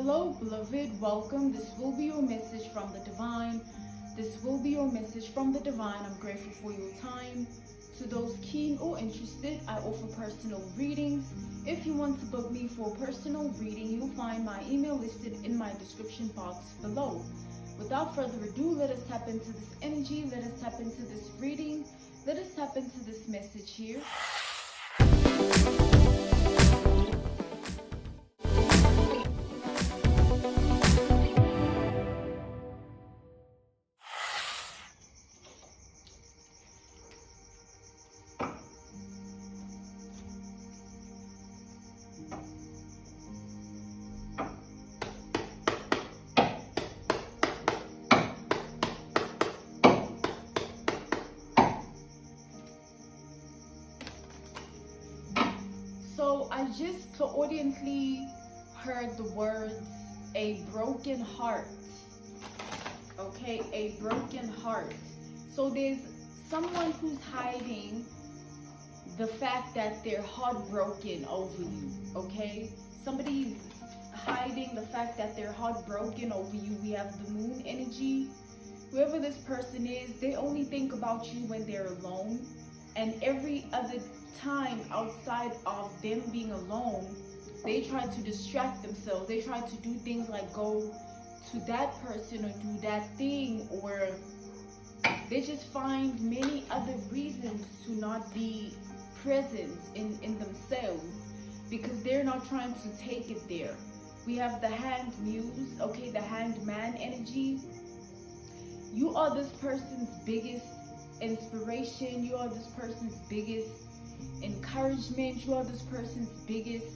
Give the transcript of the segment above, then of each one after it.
Hello, beloved. Welcome. This will be your message from the divine. This will be your message from the divine. I'm grateful for your time. To those keen or interested, I offer personal readings. If you want to book me for a personal reading, you'll find my email listed in my description box below. Without further ado, let us tap into this energy. Let us tap into this reading. Let us tap into this message here. So I just clairaudiently heard the words, a broken heart. Okay, a broken heart. So there's someone who's hiding the fact that they're heartbroken over you. Okay, somebody's hiding the fact that they're heartbroken over you. We have the moon energy. Whoever this person is, they only think about you when they're alone, and every other time outside of them being alone, they try to distract themselves. They try to do things like go to that person or do that thing, or they just find many other reasons to not be present in themselves because they're not trying to take it there. We have the hand muse, okay, the hand man energy. You are this person's biggest inspiration. You are this person's biggest encouragement. You are this person's biggest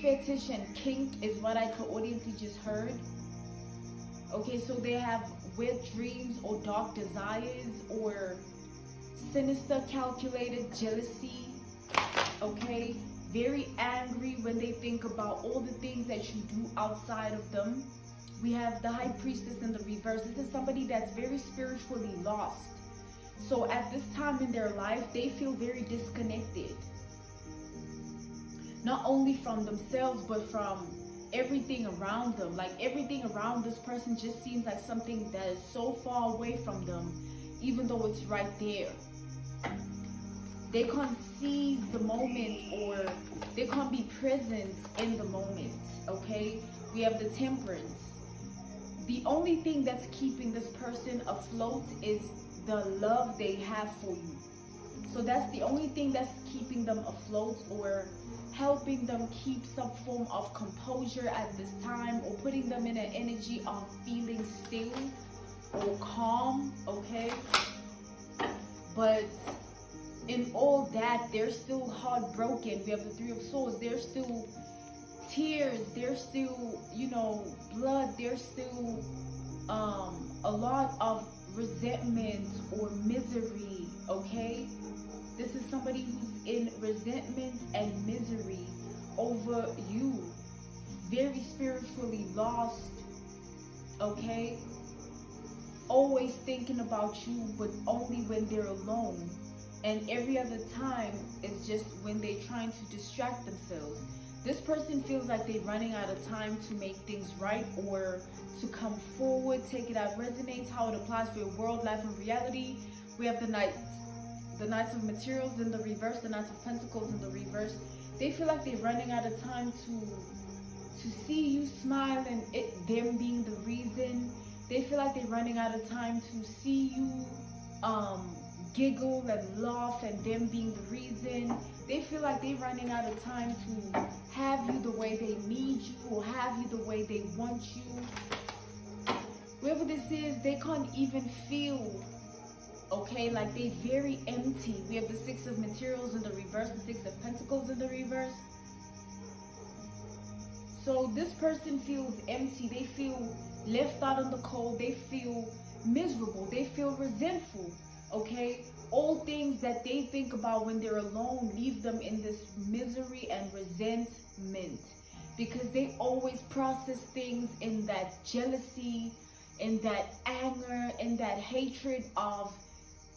fetish and kink is what I clairaudiently just heard. Okay, so they have wet dreams or dark desires or sinister calculated jealousy. Okay, very angry when they think about all the things that you do outside of them. We have the high priestess in the reverse. This is somebody that's very spiritually lost. So at this time in their life, they feel very disconnected. Not only from themselves, but from everything around them. Like everything around this person just seems like something that is so far away from them, even though it's right there. They can't seize the moment, or they can't be present in the moment, okay? We have the temperance. The only thing that's keeping this person afloat is the love they have for you. So that's the only thing that's keeping them afloat, or helping them keep some form of composure at this time, or putting them in an energy of feeling still or calm, okay? But in all that, they're still heartbroken. We have the Three of Swords. There's still tears. There's still, blood. There's still a lot of resentment or misery, okay? This is somebody who's in resentment and misery over you. Very spiritually lost, okay? Always thinking about you, but only when they're alone. And every other time is just when they're trying to distract themselves. This person feels like they're running out of time to make things right or to come forward. Take it out resonates, how it applies for your world, life, and reality. We have the Knights of Materials in the reverse, the Knights of Pentacles in the reverse. They feel like they're running out of time to see you smile and them being the reason. They feel like they're running out of time to see you giggle and laugh and them being the reason. They feel like they're running out of time to have you the way they need you or have you the way they want you. Whoever this is, they can't even feel, okay, like they're very empty. We have the Six of Materials in the reverse, the Six of Pentacles in the reverse. So this person feels empty. They feel left out in the cold. They feel miserable. They feel resentful. Okay, all things that they think about when they're alone leave them in this misery and resentment, because they always process things in that jealousy, in that anger, in that hatred of,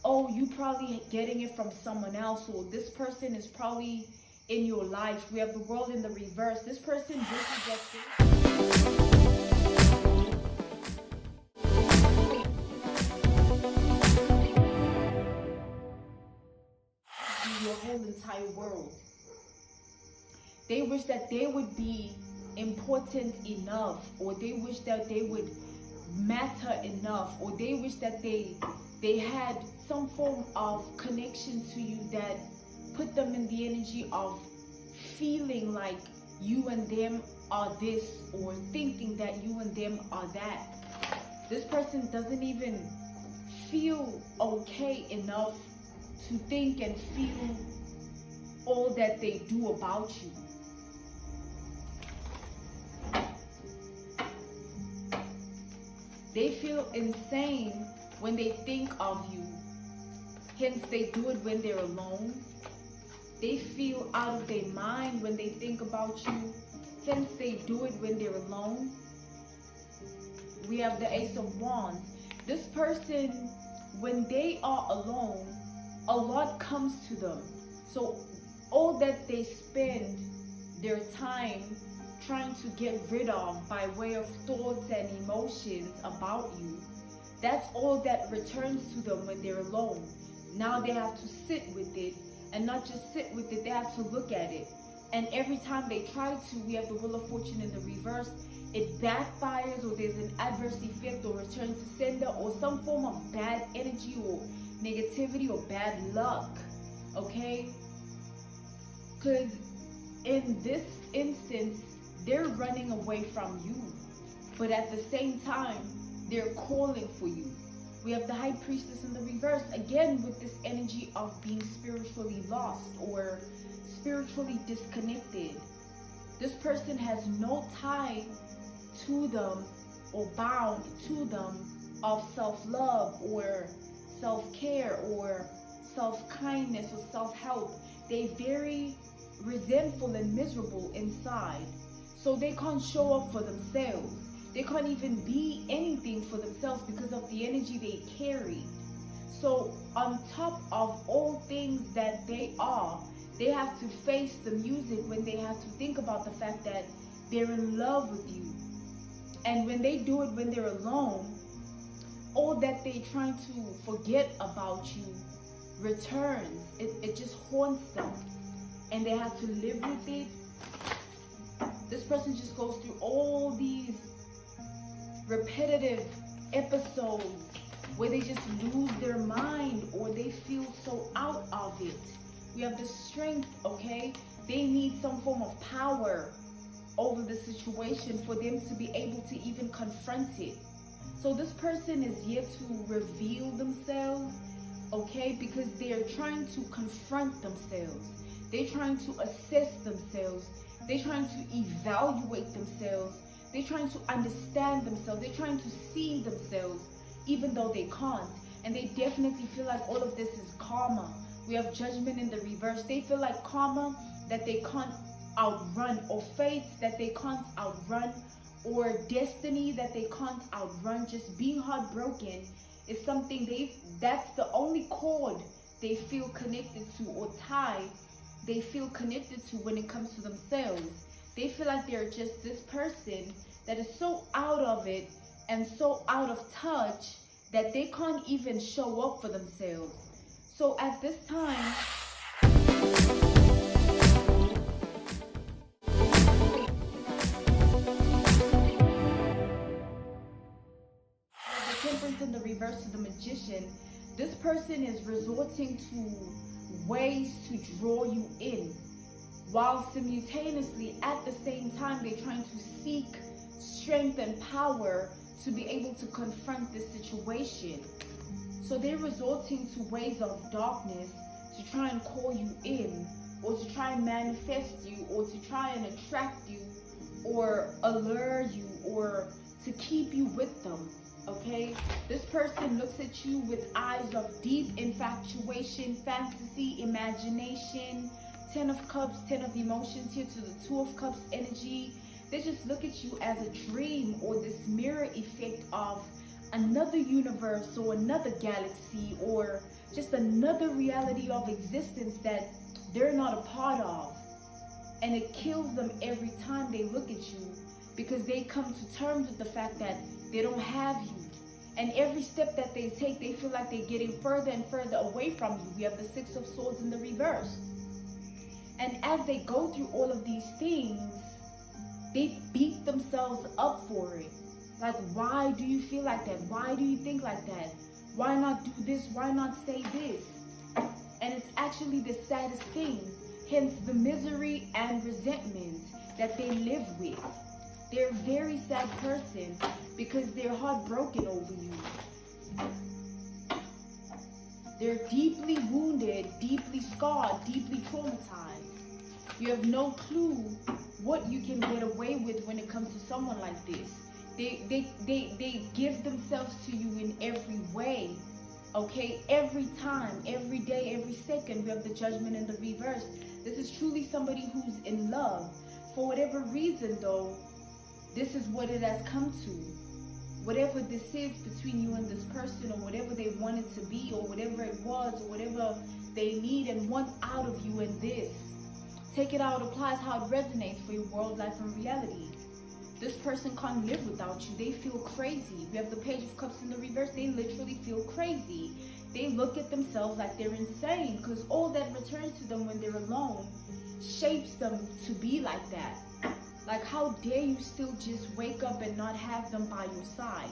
oh, you probably getting it from someone else, or this person is probably in your life. We have the world in the reverse. This person wishes that your whole entire world. They wish that they would be important enough, or they wish that they would matter enough, or they wish that they had some form of connection to you that put them in the energy of feeling like you and them are this, or thinking that you and them are that. This person doesn't even feel okay enough to think and feel all that they do about you. They feel insane when they think of you. Hence, they do it when they're alone. They feel out of their mind when they think about you. Hence, they do it when they're alone. We have the Ace of Wands. This person, when they are alone, a lot comes to them. So all that they spend their time trying to get rid of by way of thoughts and emotions about you, that's all that returns to them when they're alone. Now they have to sit with it, and not just sit with it, they have to look at it. And every time they try to, we have the Wheel of Fortune in the reverse, it backfires, or there's an adverse effect, or return to sender, or some form of bad energy or negativity or bad luck, okay? Because in this instance, they're running away from you, but at the same time, they're calling for you. We have the High Priestess in the reverse, again with this energy of being spiritually lost or spiritually disconnected. This person has no tie to them or bound to them of self-love or self-care or self-kindness or self-help. They're very resentful and miserable inside. So they can't show up for themselves. They can't even be anything for themselves because of the energy they carry. So on top of all things that they are, they have to face the music when they have to think about the fact that they're in love with you. And when they do it when they're alone, all that they're trying to forget about you returns. It just haunts them. And they have to live with it. This person just goes through all these repetitive episodes where they just lose their mind or they feel so out of it. We have the Strength, okay? They need some form of power over the situation for them to be able to even confront it. So this person is yet to reveal themselves, okay? Because they're trying to confront themselves. They're trying to assess themselves. They're trying to evaluate themselves. They're trying to understand themselves. They're trying to see themselves, even though they can't. And they definitely feel like all of this is karma. We have Judgment in the reverse. They feel like karma that they can't outrun, or fate that they can't outrun, or destiny that they can't outrun. Just being heartbroken is something that's the only cord they feel connected to, or tie they feel connected to when it comes to themselves. They feel like they're just this person that is so out of it and so out of touch that they can't even show up for themselves. So at this time, the Temperance in the reverse to the Magician, this person is resorting to ways to draw you in, while simultaneously at the same time they're trying to seek strength and power to be able to confront this situation. So they're resorting to ways of darkness to try and call you in, or to try and manifest you, or to try and attract you, or allure you, or to keep you with them. Okay, this person looks at you with eyes of deep infatuation, fantasy, imagination. 10 of Cups, 10 of Emotions here to the 2 of Cups energy. They just look at you as a dream, or this mirror effect of another universe or another galaxy, or just another reality of existence that they're not a part of. And it kills them every time they look at you, because they come to terms with the fact that they don't have you. And every step that they take, they feel like they're getting further and further away from you. We have the Six of Swords in the reverse. And as they go through all of these things, they beat themselves up for it. Like, why do you feel like that? Why do you think like that? Why not do this? Why not say this? And it's actually the saddest thing. Hence the misery and resentment that they live with. They're a very sad person because they're heartbroken over you. They're deeply wounded, deeply scarred, deeply traumatized. You have no clue what you can get away with when it comes to someone like this. They give themselves to you in every way. Okay, every time, every day, every second, we have the Judgment in the reverse. This is truly somebody who's in love. For whatever reason, though, this is what it has come to. Whatever this is between you and this person, or whatever they want it to be, or whatever it was, or whatever they need and want out of you in this. Take it how it applies, how it resonates for your world, life, and reality. This person can't live without you. They feel crazy. We have the Page of Cups in the reverse. They literally feel crazy. They look at themselves like they're insane, because all that returns to them when they're alone shapes them to be like that. Like, how dare you still just wake up and not have them by your side?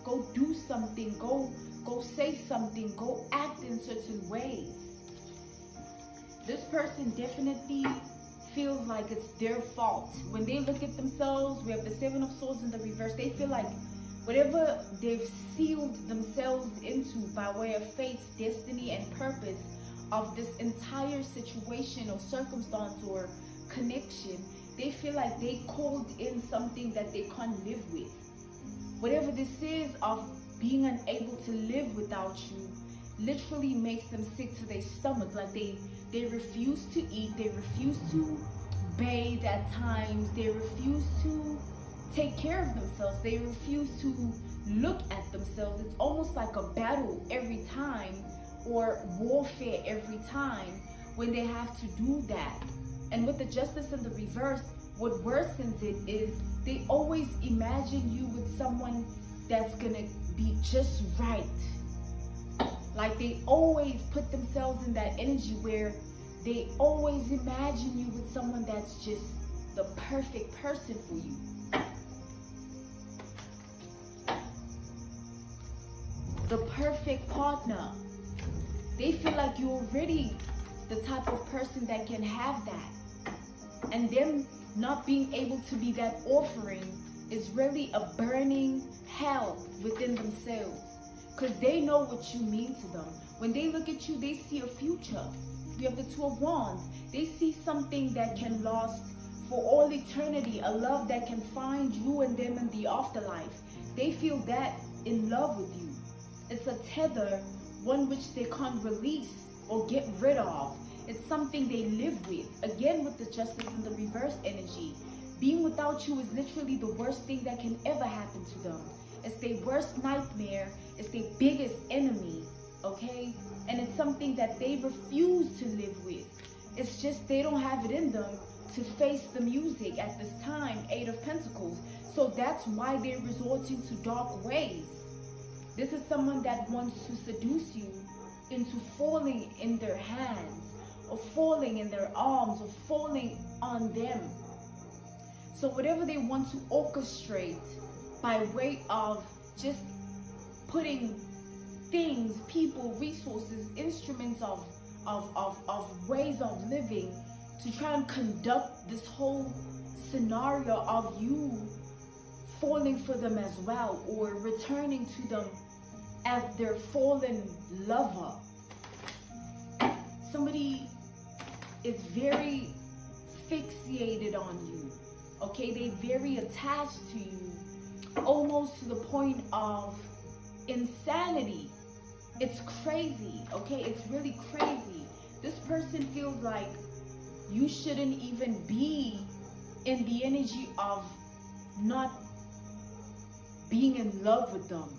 Go do something. Go say something. Go act in certain ways. This person definitely feels like it's their fault. When they look at themselves, we have the Seven of Swords in the reverse. They feel like whatever they've sealed themselves into by way of fate, destiny, and purpose of this entire situation or circumstance or connection, they feel like they called in something that they can't live with. Whatever this is of being unable to live without you literally makes them sick to their stomach. Like they refuse to eat, they refuse to bathe at times, they refuse to take care of themselves, they refuse to look at themselves. It's almost like a battle every time, or warfare every time when they have to do that. And with the Justice in the reverse, what worsens it is they always imagine you with someone that's gonna be just right. Like, they always put themselves in that energy where they always imagine you with someone that's just the perfect person for you. The perfect partner. They feel like you're already the type of person that can have that. And them not being able to be that offering is really a burning hell within themselves. Because they know what you mean to them. When they look at you, they see a future. You have the Two of Wands. They see something that can last for all eternity. A love that can find you and them in the afterlife. They feel that in love with you. It's a tether, one which they can't release or get rid of. It's something they live with. Again, with the Justice in the reverse energy. Being without you is literally the worst thing that can ever happen to them. It's their worst nightmare. It's their biggest enemy, okay? And it's something that they refuse to live with. It's just they don't have it in them to face the music at this time, Eight of Pentacles. So that's why they're resorting to dark ways. This is someone that wants to seduce you into falling in their hands, or falling in their arms, or falling on them. So whatever they want to orchestrate by way of just putting things, people, resources, instruments of ways of living to try and conduct this whole scenario of you falling for them as well, or returning to them as their fallen lover. Somebody is very fixated on you, okay? They're very attached to you, almost to the point of insanity. It's crazy, okay? It's really crazy. This person feels like you shouldn't even be in the energy of not being in love with them.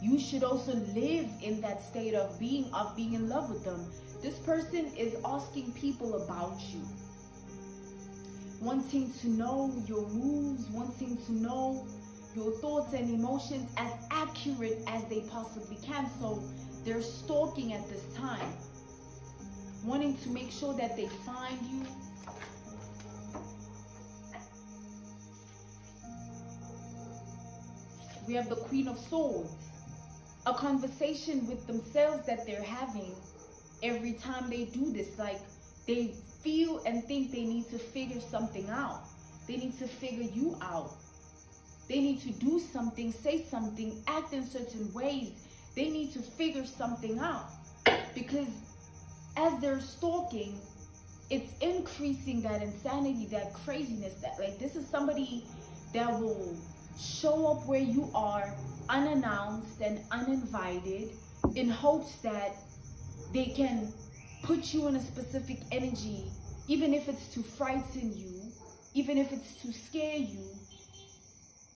You should also live in that state of being in love with them. This person is asking people about you. wanting to know your moves, wanting to know your thoughts and emotions as accurate as they possibly can. So they're stalking at this time, wanting to make sure that they find you. We have the Queen of Swords, a conversation with themselves that they're having every time they do this. Like, they feel and think they need to figure something out. They need to figure you out. They need to do something, say something, act in certain ways. They need to figure something out. Because as they're stalking, it's increasing that insanity, that craziness. That, like, this is somebody that will show up where you are unannounced and uninvited in hopes that they can put you in a specific energy, even if it's to frighten you, even if it's to scare